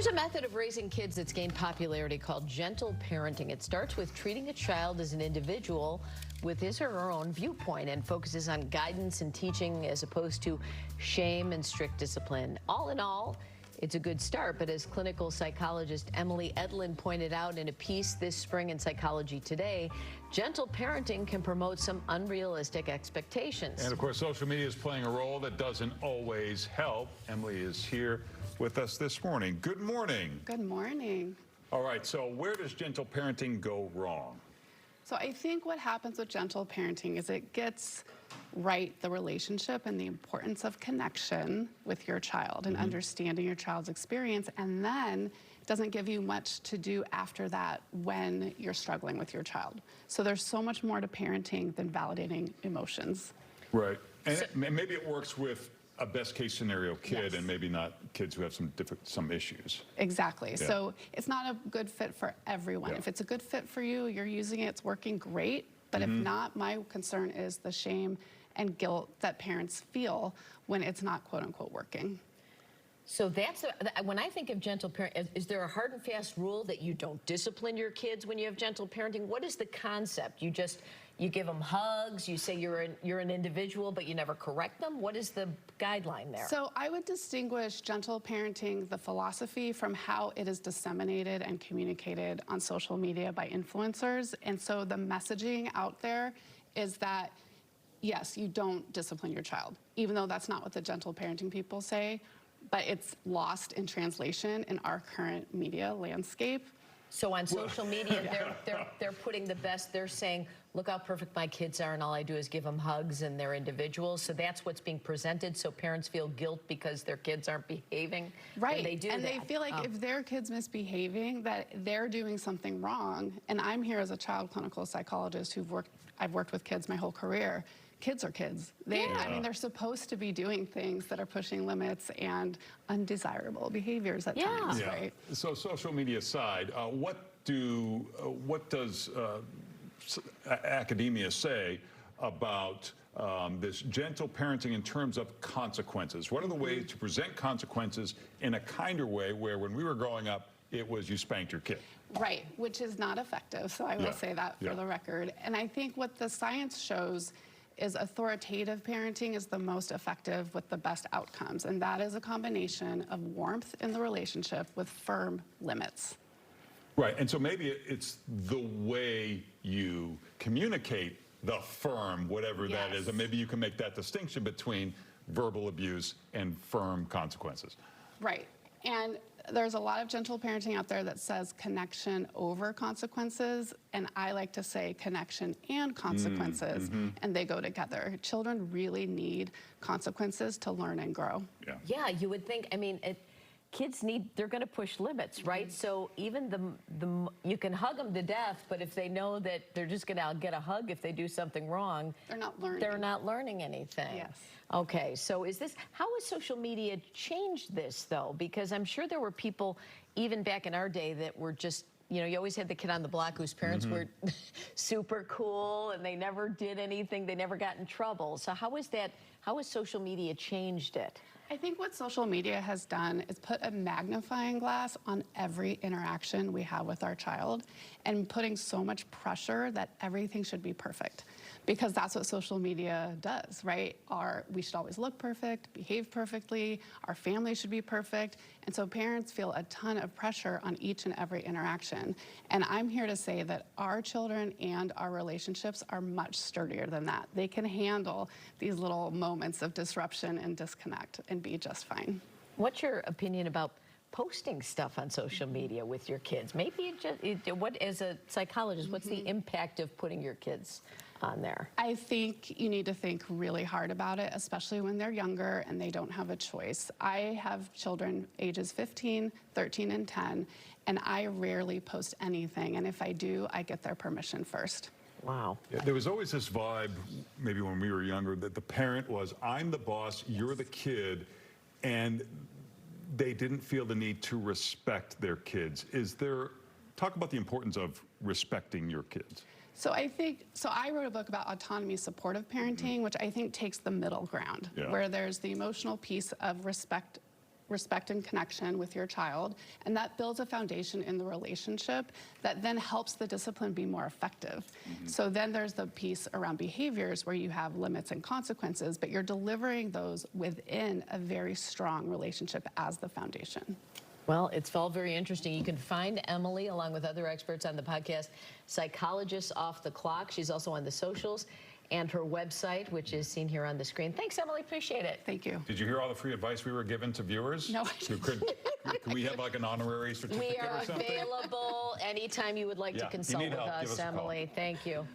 There's a method of raising kids that's gained popularity called gentle parenting. It starts with treating a child as an individual with his or her own viewpoint and focuses on guidance and teaching as opposed to shame and strict discipline. All in all, it's a good start, but as clinical psychologist Emily Edlin pointed out in a piece this spring in Psychology Today, gentle parenting can promote some unrealistic expectations. And of course, social media is playing a role that doesn't always help. Emily is here with us this morning. Good morning. Good morning. All right, so where does gentle parenting go wrong? So I think what happens with gentle parenting is it gets right the relationship and the importance of connection with your child and understanding your child's experience, and then it doesn't give you much to do after that when you're struggling with your child. So there's so much more to parenting than validating emotions. Right, and maybe it works with a best case scenario kid, Yes. and maybe not kids who have some issues. Exactly. Yeah. So it's not a good fit for everyone. Yeah. If it's a good fit for you, you're using it, it's working great. But if not, my concern is the shame and guilt that parents feel when it's not quote unquote working. So that's when I think of gentle parenting, is there a hard and fast rule that you don't discipline your kids when you have gentle parenting? What is the concept? You give them hugs, you say you're an individual, but you never correct them? What is the guideline there? So I would distinguish gentle parenting, the philosophy, from how it is disseminated and communicated on social media by influencers. And so the messaging out there is that, yes, you don't discipline your child, even though that's not what the gentle parenting people say, but it's lost in translation in our current media landscape. So on social media, they're putting the best. They're saying, look how perfect my kids are, and all I do is give them hugs, and they're individuals. So that's what's being presented. So parents feel guilt because their kids aren't behaving. Right, when they do and that. they feel like if their kid's misbehaving, that they're doing something wrong. And I'm here as a child clinical psychologist I've worked with kids my whole career. Kids are kids. I mean, they're supposed to be doing things that are pushing limits and undesirable behaviors at times, right? So social media aside, what does academia say about this gentle parenting in terms of consequences? What are the ways to present consequences in a kinder way where when we were growing up, it was you spanked your kid? Right, which is not effective. So I will say that for the record. And I think what the science shows is authoritative parenting is the most effective with the best outcomes. And that is a combination of warmth in the relationship with firm limits. Right, and so maybe it's the way you communicate the firm, whatever that is, and maybe you can make that distinction between verbal abuse and firm consequences. Right, and there's a lot of gentle parenting out there that says connection over consequences, and I like to say connection and consequences, and they go together. Children really need consequences to learn and grow. Yeah, you would think, I mean, kids they're going to push limits, right? So even you can hug them to death, but if they know that they're just going to get a hug if they do something wrong, They're not learning. They're not learning anything. Yes. Okay, so how has social media changed this, though? Because I'm sure there were people, even back in our day, that were just, you always had the kid on the block whose parents were super cool and they never did anything, they never got in trouble. So how has social media changed it? I think what social media has done is put a magnifying glass on every interaction we have with our child and putting so much pressure that everything should be perfect. Because that's what social media does, right? We should always look perfect, behave perfectly, our family should be perfect. And so parents feel a ton of pressure on each and every interaction. And I'm here to say that our children and our relationships are much sturdier than that. They can handle these little moments of disruption and disconnect and be just fine. What's your opinion about posting stuff on social media with your kids? Maybe as a psychologist, what's the impact of putting your kids on there? I think you need to think really hard about it, especially when they're younger and they don't have a choice. I have children ages 15, 13, and 10, and I rarely post anything. And if I do, I get their permission first. Wow. Yeah, there was always this vibe, maybe when we were younger, that the parent was, I'm the boss, you're the kid, and they didn't feel the need to respect their kids. Talk about the importance of respecting your kids. So I wrote a book about autonomy supportive parenting, which I think takes the middle ground, where there's the emotional piece of respect and connection with your child, and that builds a foundation in the relationship that then helps the discipline be more effective. So then there's the piece around behaviors where you have limits and consequences, but you're delivering those within a very strong relationship as the foundation. Well, it's all very interesting. You can find Emily along with other experts on the podcast, Psychologists Off the Clock. She's also on the socials and her website, which is seen here on the screen. Thanks, Emily. Appreciate it. Thank you. Did you hear all the free advice we were giving to viewers? No. Can we have like an honorary certificate We are or something? available anytime you would like Yeah, to you consult need with help, give us, us a call. Emily. Thank you.